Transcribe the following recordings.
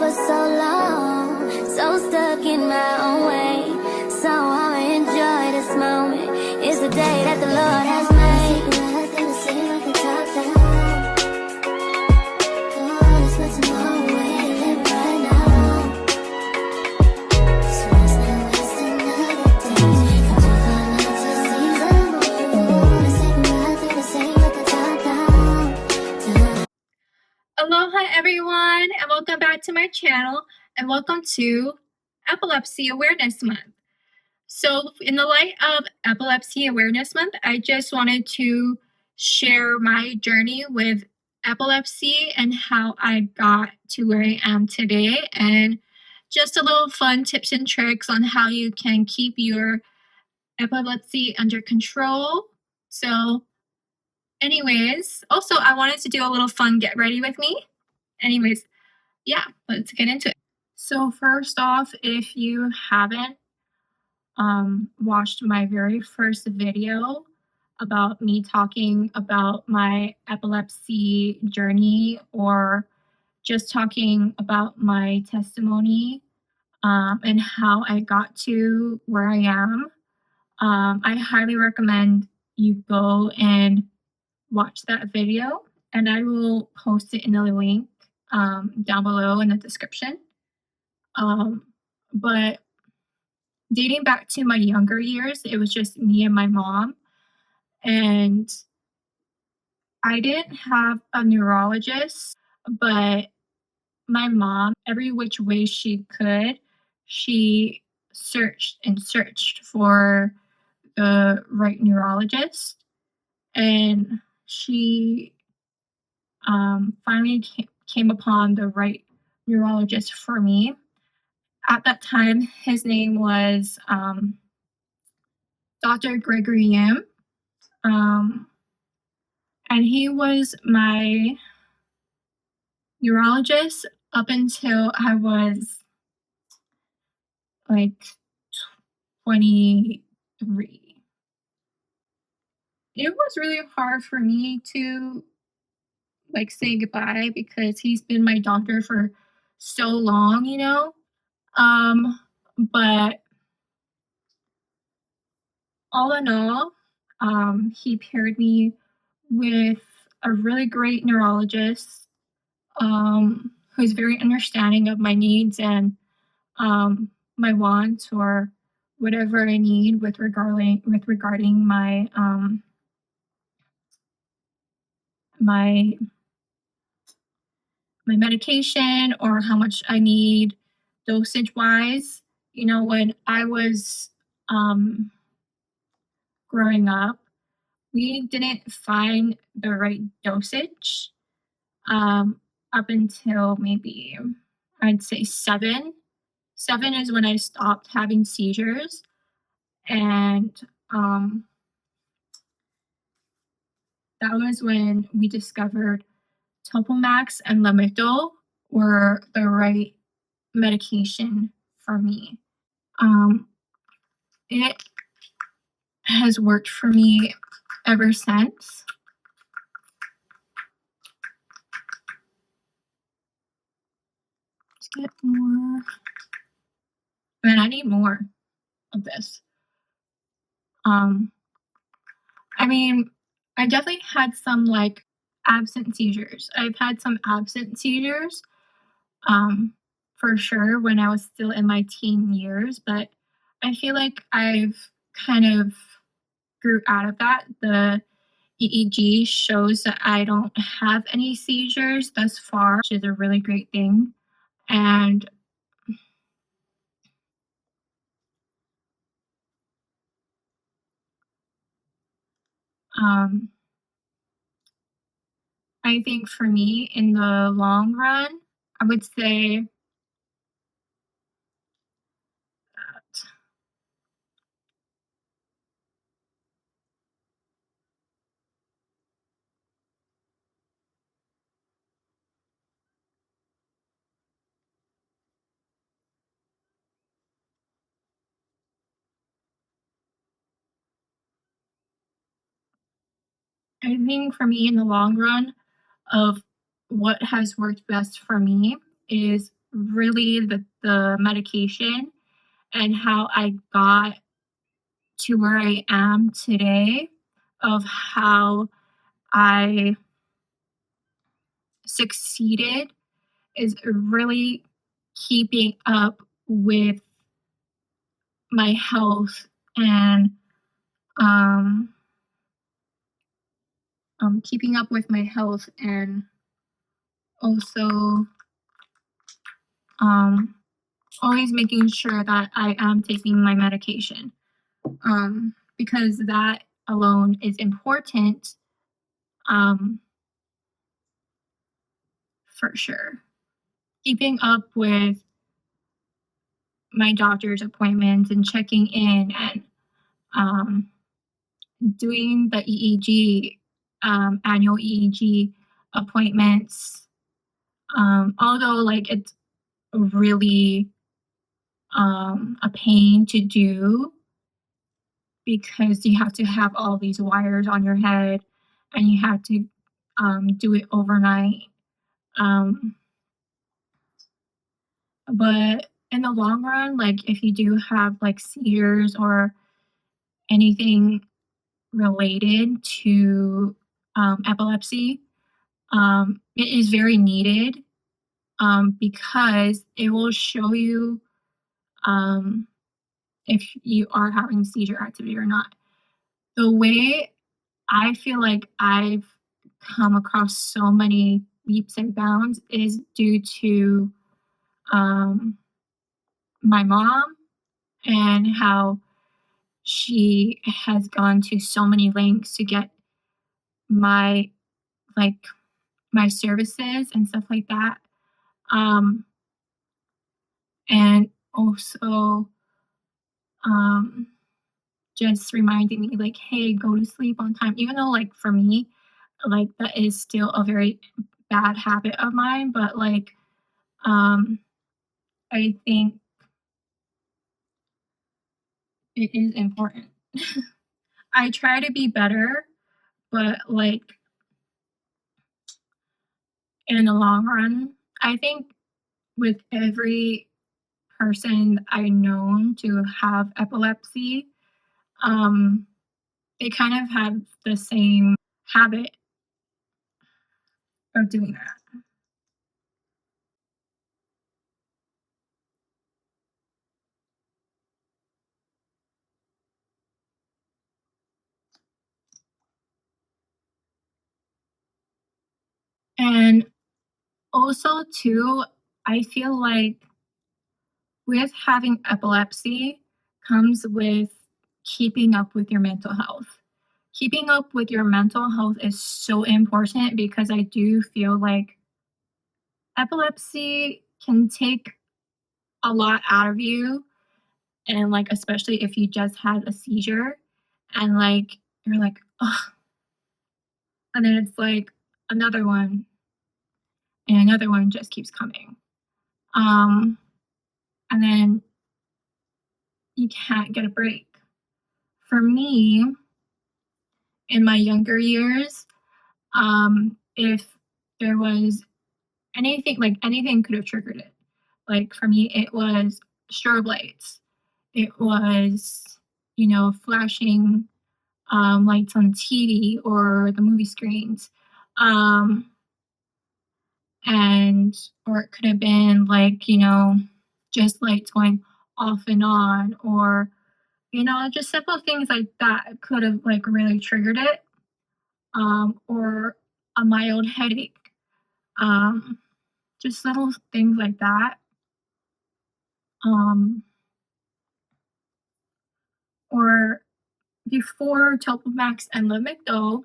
for so long, so stuck in my own way. So I'ma enjoy this moment. It's the day that the Lord has made. Nothing to say, like a top down. Oh, let's put some more away and live right now. So let's not waste another day. Got to find out to see them. Oh, let's take nothing to say, like a top down. Aloha everyone, and welcome back to my channel, and welcome to Epilepsy Awareness Month. So in the light of Epilepsy Awareness Month, I just wanted to share my journey with epilepsy and how I got to where I am today, and just a little fun tips and tricks on how you can keep your epilepsy under control. So anyways, also I wanted to do a little fun get ready with me. Anyways, yeah, let's get into it. So first off, if you haven't watched my very first video about me talking about my epilepsy journey, or just talking about my testimony and how I got to where I am, I highly recommend you go and watch that video, and I will post it in the link down below in the description. But dating back to my younger years, it was just me and my mom, and I didn't have a neurologist, but my mom, every which way she could, she searched and searched for the right neurologist, and she finally came upon the right neurologist for me. At that time, his name was Dr. GRWM, and he was my neurologist up until I was like 23. It was really hard for me to like say goodbye because he's been my doctor for so long, you know. But all in all, he paired me with a really great neurologist who's very understanding of my needs and my wants, or whatever I need with regarding my medication, or how much I need dosage wise. You know, when I was growing up, we didn't find the right dosage up until maybe, I'd say, 7. 7 is when I stopped having seizures, and that was when we discovered Topomax and Lamictal were the right medication for me. It has worked for me ever since. Let's get more. Man, I need more of this. I mean, I definitely had some like absent seizures. I've had some absent seizures, for sure, when I was still in my teen years, but I feel like I've kind of grew out of that. The EEG shows that I don't have any seizures thus far, which is a really great thing. And I think for me, in the long run, I would say that I think for me in the long run, of what has worked best for me is really the medication and how I got to where I am today, of how I succeeded, is really keeping up with my health and um, keeping up with my health and also um, always making sure that I am taking my medication, because that alone is important, um, for sure. Keeping up with my doctor's appointments and checking in and um, doing the EEG, annual EEG appointments. Although like it's really a pain to do because you have to have all these wires on your head and you have to do it overnight. Um, but in the long run, like if you do have like seizures or anything related to epilepsy, it is very needed, because it will show you um, if you are having seizure activity or not. The way I feel like I've come across so many leaps and bounds is due to um, my mom and how she has gone to so many lengths to get my like my services and stuff like that. Um, and also um, just reminding me like, hey, go to sleep on time. Even though like for me, like that is still a very bad habit of mine, but like um, I think it is important. I try to be better, but like in the long run, I think with every person I know to have epilepsy, um, they kind of have the same habit of doing that. And also, too, I feel like with having epilepsy comes with keeping up with your mental health. Keeping up with your mental health is so important because I do feel like epilepsy can take a lot out of you, and like especially if you just had a seizure and like you're like, oh, and then it's like another one and another one just keeps coming. Um, and then you can't get a break. For me, in my younger years, if there was anything, like anything could have triggered it. Like for me, it was strobe lights. It was, flashing lights on TV or the movie screens. Um, and, or it could have been like, just lights going off and on, or, just simple things like that could have like really triggered it, or a mild headache, um, just little things like that. Um, or before Topamax and Lamictal,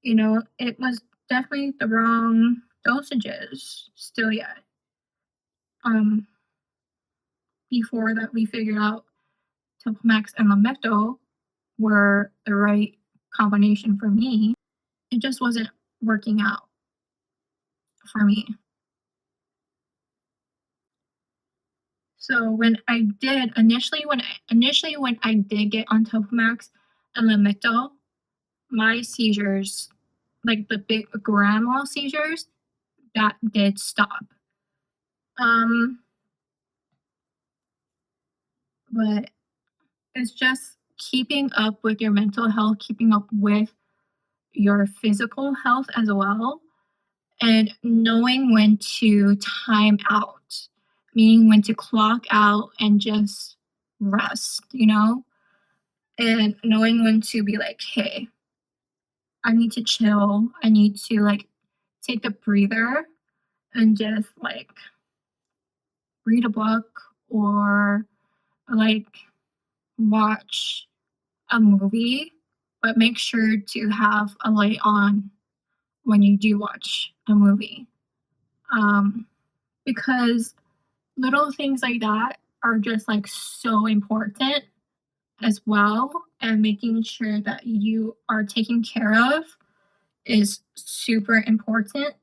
it was definitely the wrong dosages still yet. Um, Before that, we figured out Topamax and Lamictal were the right combination for me. It just wasn't working out for me. So when I did get on Topamax and Lamictal, my seizures, like the big grand mal seizures, that did stop. Um, but it's just keeping up with your mental health, keeping up with your physical health as well, and knowing when to time out, meaning when to clock out and just rest, and knowing when to be like, hey, I need to chill. I need to like take a breather and just like read a book or like watch a movie, but make sure to have a light on when you do watch a movie. Um, because little things like that are just like so important as well. And making sure that you are taken care of is super important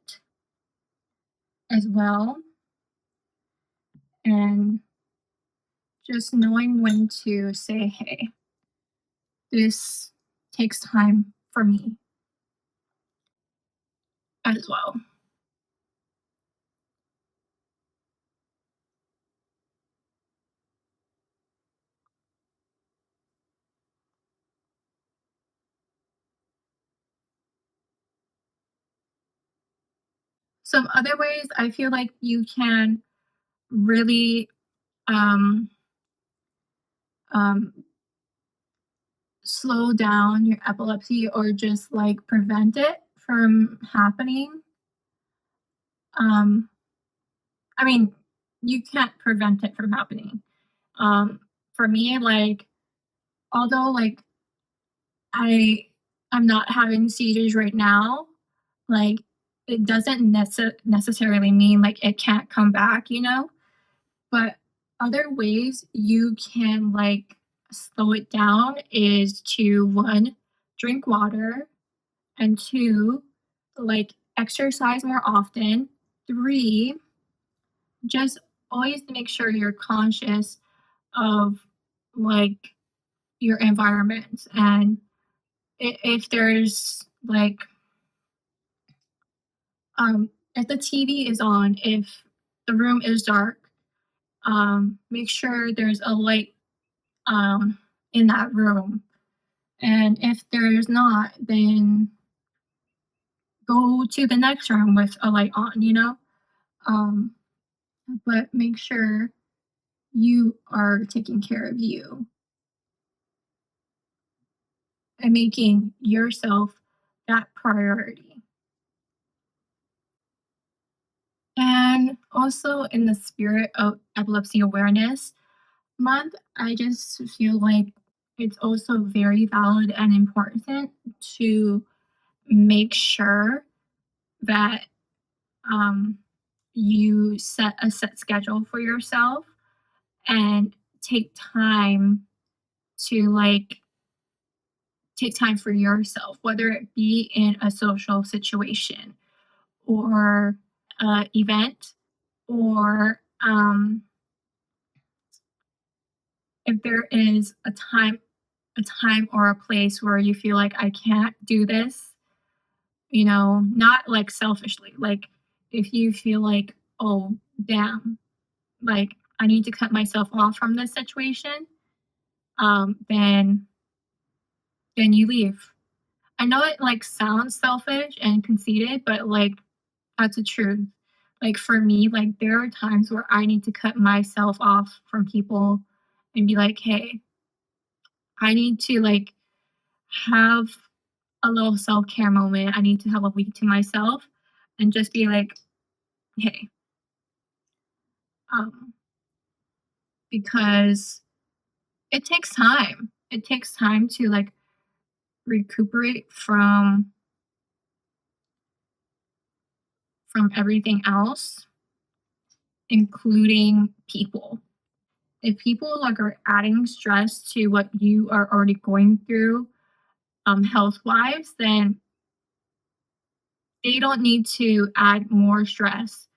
as well. And just knowing when to say, hey, this takes time for me as well. Some other ways I feel like you can really um, um, slow down your epilepsy or just like prevent it from happening. Um, I mean, you can't prevent it from happening. Um, for me, like, although like I I'm not having seizures right now, like it doesn't necessarily mean like it can't come back. But other ways you can like slow it down is to one, drink water, and two, like exercise more often. Three, just always make sure you're conscious of like your environment and if there's like if the TV is on, if the room is dark, make sure there's a light um, in that room. And if there's not, then go to the next room with a light on. Um, but make sure you are taking care of you and making yourself that priority. And also, in the spirit of epilepsy awareness month, I just feel like it's also very valid and important to make sure that um, you set a set schedule for yourself and take time to like take time for yourself, whether it be in a social situation or event or if there is a time or a place where you feel like I can't do this, not like selfishly, like if you feel like, oh, damn, like I need to cut myself off from this situation, then you leave. I know it like sounds selfish and conceited, but like that's the truth. Like for me, like there are times where I need to cut myself off from people and be like, hey, I need to like have a little self-care moment. I need to have a week to myself and just be like, hey, um, because it takes time. It takes time to like recuperate from everything else, including people. If people like are adding stress to what you are already going through health wise, then they don't need to add more stress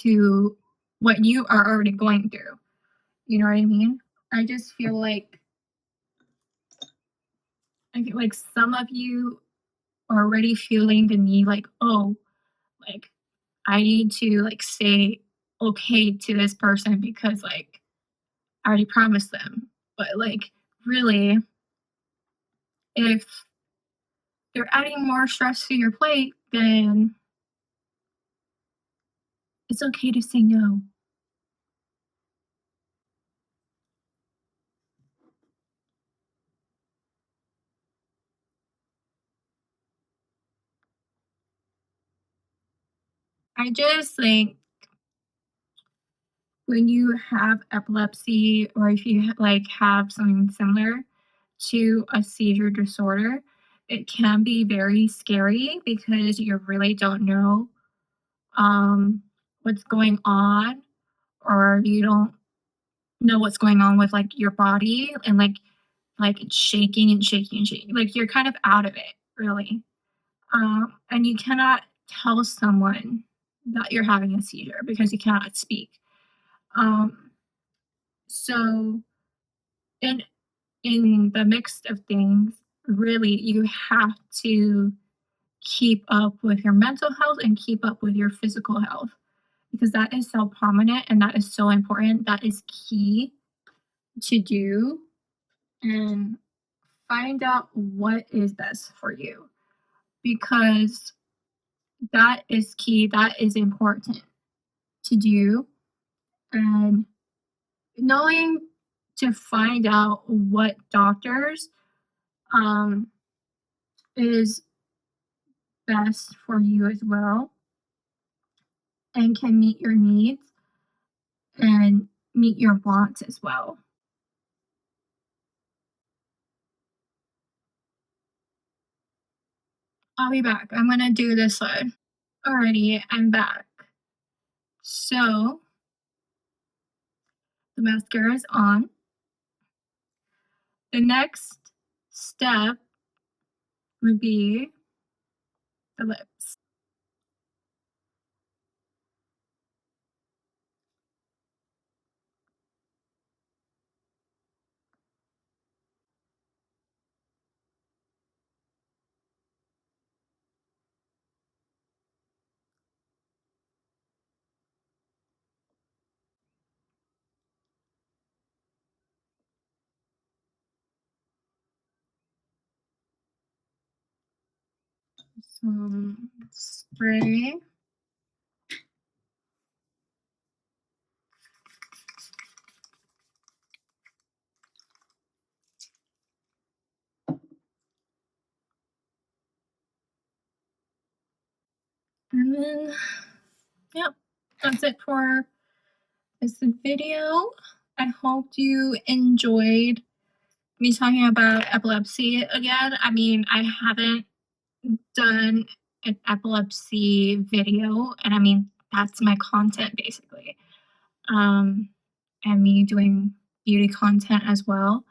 to what you are already going through. You know what I mean? I just feel like some of you are already feeling the need like, oh, like I need to like stay okay to this person because like I already promised them. But like really, if they're adding more stress to your plate, then it's okay to say no. I just think when you have epilepsy or if you like have something similar to a seizure disorder, it can be very scary because you really don't know um, what's going on, or you don't know what's going on with like your body, and like it's shaking and shaking and shaking. Like you're kind of out of it, really. And you cannot tell someone that you're having a seizure because you cannot speak. Um, so in in the mix of things, really you have to keep up with your mental health and keep up with your physical health because that is so prominent and that is so important. That is key to do, and find out what is best for you because that is key. That is important to do. And knowing to find out what doctors um, is best for you as well and can meet your needs and meet your wants as well. I'll be back. I'm gonna do this slide. Alrighty, I'm back. So the mascara is on. The next step would be the lips. Some spray. And then, yep, that's it for this video. I hope you enjoyed me talking about epilepsy again. I mean, I haven't done an epilepsy video, and I mean, that's my content basically. And me doing beauty content as well.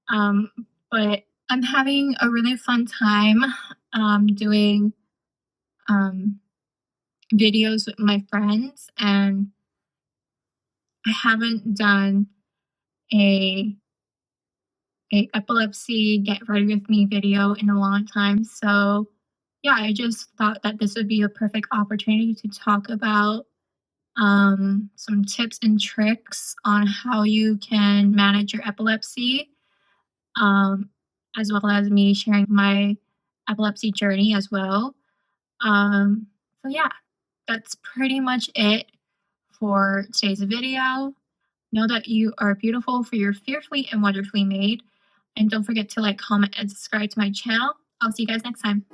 Um, but I'm having a really fun time doing um, videos with my friends, and I haven't done a epilepsy get ready with me video in a long time. So yeah, I just thought that this would be a perfect opportunity to talk about some tips and tricks on how you can manage your epilepsy, um, as well as me sharing my epilepsy journey as well. So yeah, that's pretty much it for today's video. Know that you are beautiful, for you're fearfully and wonderfully made. And don't forget to like, comment, and subscribe to my channel. I'll see you guys next time.